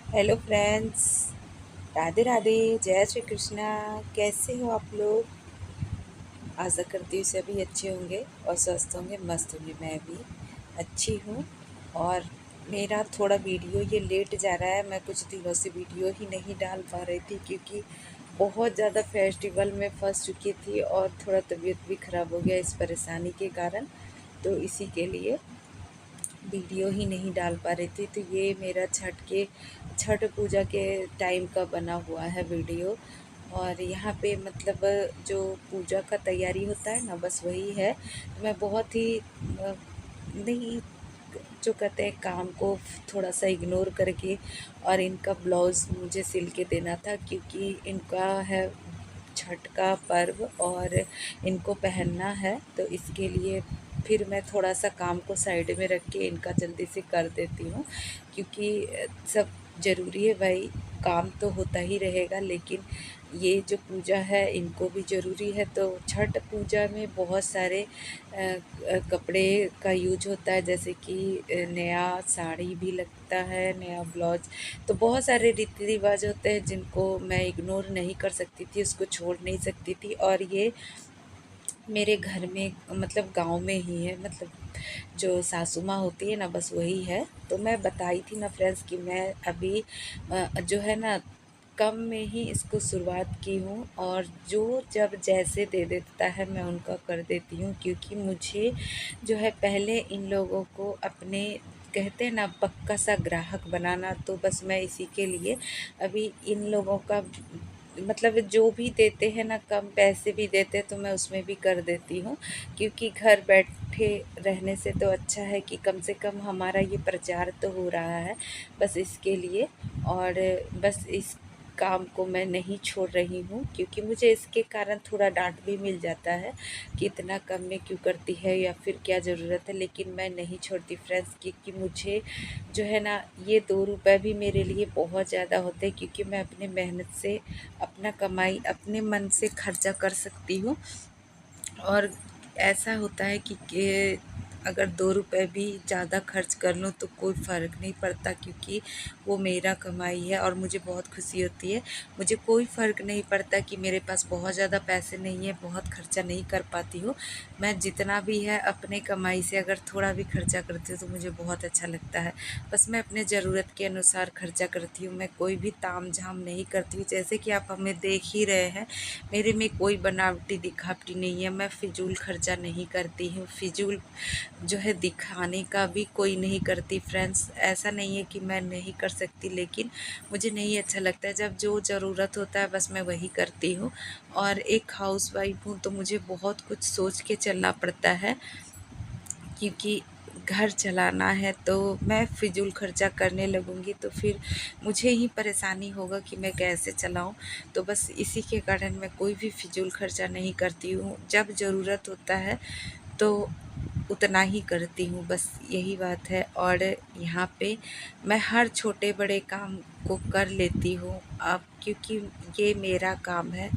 Hello friends. Radhe Radhe. जय श्री कृष्णा। कैसे हो आप लोग? आशा करती हूँ सभी अच्छे होंगे और स्वस्थ होंगे, मस्त होंगे। मैं भी अच्छी हूँ। और मेरा थोड़ा वीडियो ये लेट जा रहा है। मैं कुछ दिनों से वीडियो ही नहीं डाल पा रही थी क्योंकि बहुत ज़्यादा फेस्टिवल में फंस चुकी थी और थोड़ा तबीयत भी ख़राब हो गया इस परेशानी के कारण। तो इसी के लिए वीडियो ही नहीं डाल पा रही थी। तो ये मेरा छठ पूजा के टाइम का बना हुआ है वीडियो। और यहाँ पे मतलब जो पूजा का तैयारी होता है ना, बस वही है। तो मैं बहुत ही नहीं, जो कहते हैं काम को थोड़ा सा इग्नोर करके, और इनका ब्लाउज़ मुझे सिल के देना था क्योंकि इनका है छठ का पर्व और इनको पहनना है। तो इसके लिए फिर मैं थोड़ा सा काम को साइड में रख के इनका जल्दी से कर देती हूँ क्योंकि सब ज़रूरी है भाई। काम तो होता ही रहेगा, लेकिन ये जो पूजा है इनको भी ज़रूरी है। तो छठ पूजा में बहुत सारे कपड़े का यूज होता है, जैसे कि नया साड़ी भी लगता है, नया ब्लाउज। तो बहुत सारे रीति रिवाज होते हैं जिनको मैं इग्नोर नहीं कर सकती थी, उसको छोड़ नहीं सकती थी। और ये मेरे घर में मतलब गांव में ही है, मतलब जो सासू माँ होती है ना, बस वही है। तो मैं बताई थी ना फ्रेंड्स कि मैं अभी जो है ना कम में ही इसको शुरुआत की हूँ, और जो जब जैसे दे देता है मैं उनका कर देती हूँ क्योंकि मुझे जो है पहले इन लोगों को अपने, कहते हैं ना, पक्का सा ग्राहक बनाना। तो बस मैं इसी के लिए अभी इन लोगों का मतलब जो भी देते हैं ना, कम पैसे भी देते हैं तो मैं उसमें भी कर देती हूँ क्योंकि घर बैठे रहने से तो अच्छा है कि कम से कम हमारा ये प्रचार तो हो रहा है, बस इसके लिए। और बस इस काम को मैं नहीं छोड़ रही हूँ क्योंकि मुझे इसके कारण थोड़ा डांट भी मिल जाता है कि इतना कम में क्यों करती है या फिर क्या ज़रूरत है। लेकिन मैं नहीं छोड़ती फ्रेंड्स क्योंकि मुझे जो है ना, ये 2 रुपए भी मेरे लिए बहुत ज़्यादा होते हैं क्योंकि मैं अपने मेहनत से अपना कमाई अपने मन से खर्चा कर सकती हूँ। और ऐसा होता है कि अगर 2 रुपए भी ज़्यादा खर्च कर लूँ तो कोई फ़र्क नहीं पड़ता क्योंकि वो मेरा कमाई है और मुझे बहुत खुशी होती है। मुझे कोई फ़र्क नहीं पड़ता कि मेरे पास बहुत ज़्यादा पैसे नहीं है, बहुत खर्चा नहीं कर पाती हूँ। मैं जितना भी है अपने कमाई से अगर थोड़ा भी खर्चा करती हूँ तो मुझे बहुत अच्छा लगता है। बस मैं अपने ज़रूरत के अनुसार खर्चा करती हूँ, मैं कोई भी ताम-झाम नहीं करती हूँ। जैसे कि आप हमें देख ही रहे हैं, मेरे में कोई बनावटी दिखावटी नहीं है। मैं फ़िज़ूल खर्चा नहीं करती हूँ, फ़िज़ूल जो है दिखाने का भी कोई नहीं करती फ्रेंड्स। ऐसा नहीं है कि मैं नहीं कर सकती, लेकिन मुझे नहीं अच्छा लगता है। जब जो ज़रूरत होता है बस मैं वही करती हूँ। और एक हाउसवाइफ़ हूँ तो मुझे बहुत कुछ सोच के चलना पड़ता है क्योंकि घर चलाना है। तो मैं फ़िज़ूल खर्चा करने लगूँगी तो फिर मुझे ही परेशानी होगा कि मैं कैसे चलाऊँ। तो बस इसी के कारण मैं कोई भी फ़िज़ूल खर्चा नहीं करती हूँ। जब ज़रूरत होता है तो उतना ही करती हूँ, बस यही बात है। और यहाँ पे मैं हर छोटे बड़े काम को कर लेती हूँ अब क्योंकि ये मेरा काम है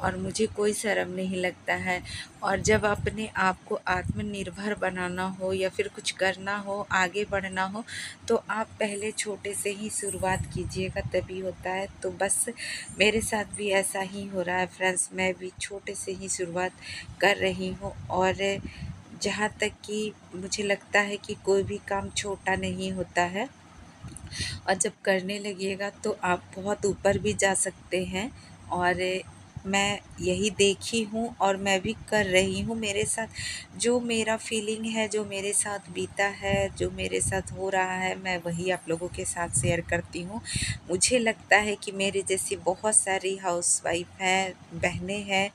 और मुझे कोई शर्म नहीं लगता है। और जब अपने आप को आत्मनिर्भर बनाना हो या फिर कुछ करना हो, आगे बढ़ना हो, तो आप पहले छोटे से ही शुरुआत कीजिएगा, तभी होता है। तो बस मेरे साथ भी ऐसा ही हो रहा है फ्रेंड्स, मैं भी छोटे से ही शुरुआत कर रही हूँ। और जहाँ तक कि मुझे लगता है कि कोई भी काम छोटा नहीं होता है, और जब करने लगिएगा तो आप बहुत ऊपर भी जा सकते हैं। और मैं यही देखी हूँ और मैं भी कर रही हूँ। मेरे साथ जो मेरा फीलिंग है, जो मेरे साथ बीता है, जो मेरे साथ हो रहा है, मैं वही आप लोगों के साथ शेयर करती हूँ। मुझे लगता है कि मेरे जैसी बहुत सारी हाउसवाइफ हैं, बहनें हैं,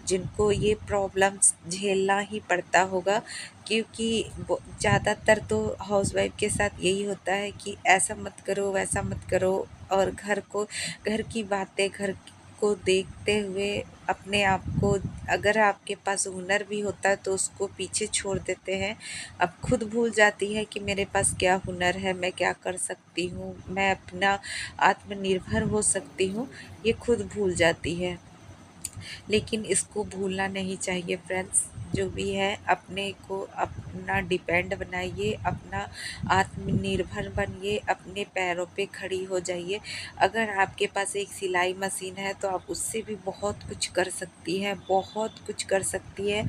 जिनको ये प्रॉब्लम्स झेलना ही पड़ता होगा क्योंकि ज़्यादातर तो हाउसवाइफ के साथ यही होता है कि ऐसा मत करो, वैसा मत करो। और घर की बातें, घर को देखते हुए अपने आप को, अगर आपके पास हुनर भी होता है तो उसको पीछे छोड़ देते हैं। अब खुद भूल जाती है कि मेरे पास क्या हुनर है, मैं क्या कर सकती हूँ, मैं अपना आत्मनिर्भर हो सकती हूँ, ये खुद भूल जाती है। लेकिन इसको भूलना नहीं चाहिए फ्रेंड्स। जो भी है अपने को अपना डिपेंड बनाइए, अपना आत्मनिर्भर बनिए, अपने पैरों पे खड़ी हो जाइए। अगर आपके पास एक सिलाई मशीन है तो आप उससे भी बहुत कुछ कर सकती हैं, बहुत कुछ कर सकती है।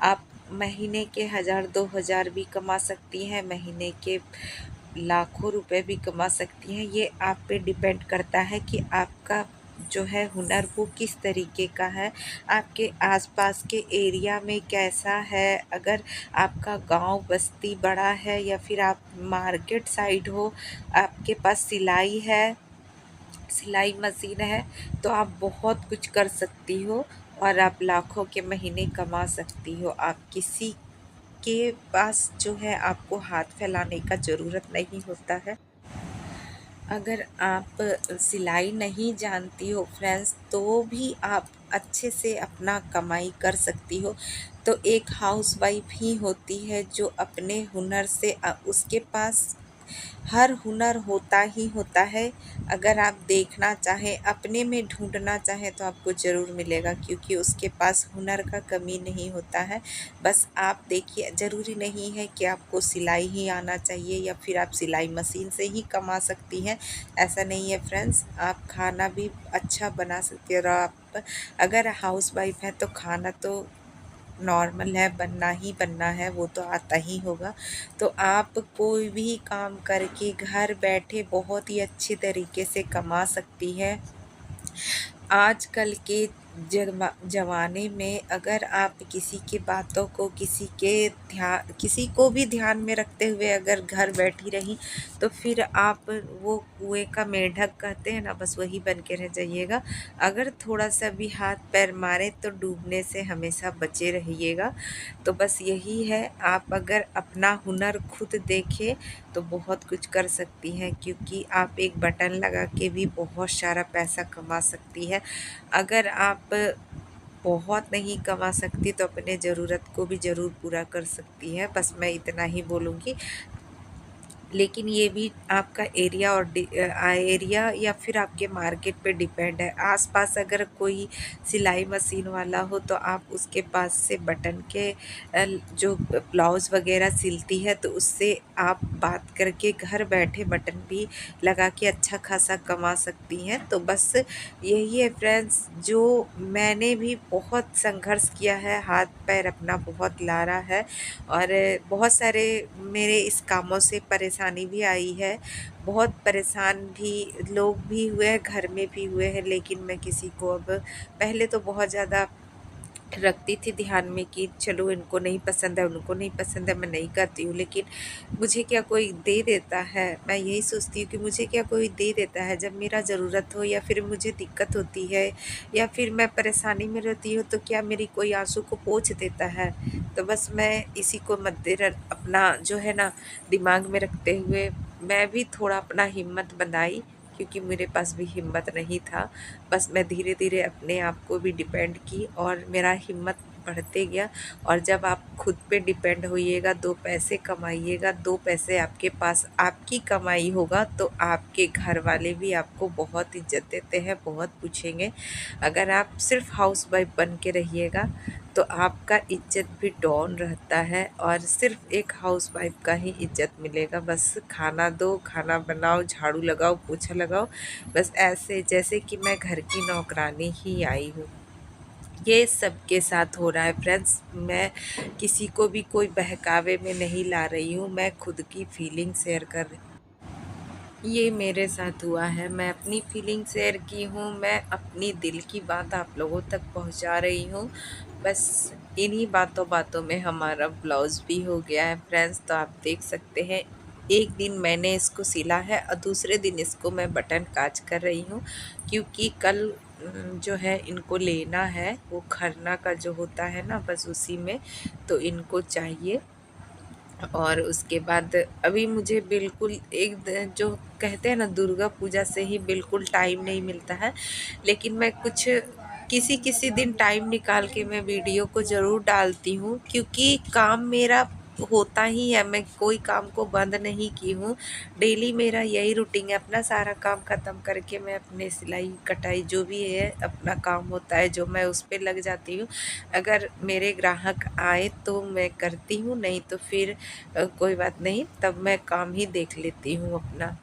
आप महीने के 1000-2000 भी कमा सकती हैं, महीने के लाखों रुपए भी कमा सकती हैं। ये आप पे डिपेंड करता है कि आपका जो है हुनर वो किस तरीके का है, आपके आसपास के एरिया में कैसा है। अगर आपका गांव बस्ती बड़ा है या फिर आप मार्केट साइड हो, आपके पास सिलाई है, सिलाई मशीन है, तो आप बहुत कुछ कर सकती हो और आप लाखों के महीने कमा सकती हो। आप किसी के पास जो है आपको हाथ फैलाने का ज़रूरत नहीं होता है। अगर आप सिलाई नहीं जानती हो फ्रेंड्स, तो भी आप अच्छे से अपना कमाई कर सकती हो। तो एक हाउसवाइफ ही होती है जो अपने हुनर से उसके पास हर हुनर होता ही होता है। अगर आप देखना चाहें, अपने में ढूँढना चाहें तो आपको ज़रूर मिलेगा, क्योंकि उसके पास हुनर का कमी नहीं होता है। बस आप देखिए, ज़रूरी नहीं है कि आपको सिलाई ही आना चाहिए या फिर आप सिलाई मशीन से ही कमा सकती हैं, ऐसा नहीं है फ्रेंड्स। आप खाना भी अच्छा बना सकती हैं, और आप अगर हाउसवाइफ हैं तो खाना तो नॉर्मल है, बनना ही बनना है, वो तो आता ही होगा। तो आप कोई भी काम करके घर बैठे बहुत ही अच्छी तरीके से कमा सकती हैं। आजकल के ज़माने में अगर आप किसी की बातों को, किसी को भी ध्यान में रखते हुए अगर घर बैठी रहीं, तो फिर आप वो कुएँ का मेंढक कहते हैं ना, बस वही बन के रह जाइएगा। अगर थोड़ा-सा भी हाथ पैर मारे तो डूबने से हमेशा बचे रहिएगा। तो बस यही है, आप अगर अपना हुनर खुद देखें तो बहुत कुछ कर सकती हैं, क्योंकि आप एक बटन लगा के भी बहुत सारा पैसा कमा सकती हैं। अगर आप बहुत नहीं कमा सकती तो अपने ज़रूरत को भी ज़रूर पूरा कर सकती हैं। बस मैं इतना ही बोलूँगी। लेकिन ये भी आपका एरिया और एरिया या फिर आपके मार्केट पे डिपेंड है। आस-पास अगर कोई सिलाई मशीन वाला हो तो आप उसके पास से बटन के जो ब्लाउज़ वग़ैरह सिलती है तो उससे आप बात करके घर बैठे बटन भी लगा के अच्छा खासा कमा सकती हैं। तो बस यही है फ्रेंड्स, जो मैंने भी बहुत संघर्ष किया है, हाथ-पैर अपना बहुत लारा है, और बहुत सारे मेरे इस कामों से परेशानी भी आई है। बहुत परेशान भी लोग भी हुए हैं, घर में भी हुए हैं, लेकिन मैं किसी को अब, पहले तो बहुत ज़्यादा रखती थी ध्यान में कि चलो इनको नहीं पसंद है, उनको नहीं पसंद है, मैं नहीं करती हूँ। लेकिन मुझे क्या कोई दे देता है, मैं यही सोचती हूँ कि मुझे क्या कोई दे देता है जब मेरा ज़रूरत हो, या फिर मुझे दिक्कत होती है, या फिर मैं परेशानी में रहती हूँ, तो क्या मेरी कोई आंसू को पोंछ देता है। तो बस मैं इसी को अपना जो है ना दिमाग में रखते हुए मैं भी थोड़ा अपना हिम्मत बनाई, क्योंकि मेरे पास भी हिम्मत नहीं था। बस मैं धीरे-धीरे अपने आप को भी डिपेंड की और मेरा हिम्मत बढ़ते गया। और जब आप खुद पे डिपेंड होइएगा, 2 पैसे कमाइएगा, 2 पैसे आपके पास आपकी कमाई होगा, तो आपके घर वाले भी आपको बहुत इज़्ज़त देते हैं, बहुत पूछेंगे। अगर आप सिर्फ़ हाउसवाइफ़ बन के रहिएगा तो आपका इज़्ज़त भी डाउन रहता है, और सिर्फ़ एक हाउसवाइफ़ का ही इज़्ज़त मिलेगा। बस खाना दो, खाना बनाओ, झाड़ू लगाओ, पोछा लगाओ, बस ऐसे जैसे कि मैं घर की नौकरानी ही आई हूँ। ये सबके साथ हो रहा है फ्रेंड्स। मैं किसी को भी कोई बहकावे में नहीं ला रही हूँ, मैं खुद की फीलिंग शेयर कर रही हूँ। ये मेरे साथ हुआ है, मैं अपनी फीलिंग शेयर की हूँ, मैं अपनी दिल की बात आप लोगों तक पहुँचा रही हूँ। बस इन्हीं बातों-बातों में हमारा ब्लाउज़ भी हो गया है फ्रेंड्स, तो आप देख सकते हैं। एक दिन मैंने इसको सिला है और दूसरे दिन इसको मैं बटन काज कर रही हूँ, क्योंकि कल जो है इनको लेना है, वो खरना का जो होता है ना, बस उसी में, तो इनको चाहिए। और उसके बाद अभी मुझे बिल्कुल जो कहते हैं ना, दुर्गा पूजा से ही बिल्कुल टाइम नहीं मिलता है, लेकिन मैं कुछ किसी किसी दिन टाइम निकाल के मैं वीडियो को ज़रूर डालती हूँ, क्योंकि काम मेरा होता ही है, मैं कोई काम को बंद नहीं की हूँ। डेली मेरा यही रूटीन है, अपना सारा काम ख़त्म करके मैं अपने सिलाई कटाई जो भी है अपना काम होता है जो मैं उस पे लग जाती हूँ। अगर मेरे ग्राहक आए तो मैं करती हूँ, नहीं तो फिर कोई बात नहीं, तब मैं काम ही देख लेती हूँ अपना।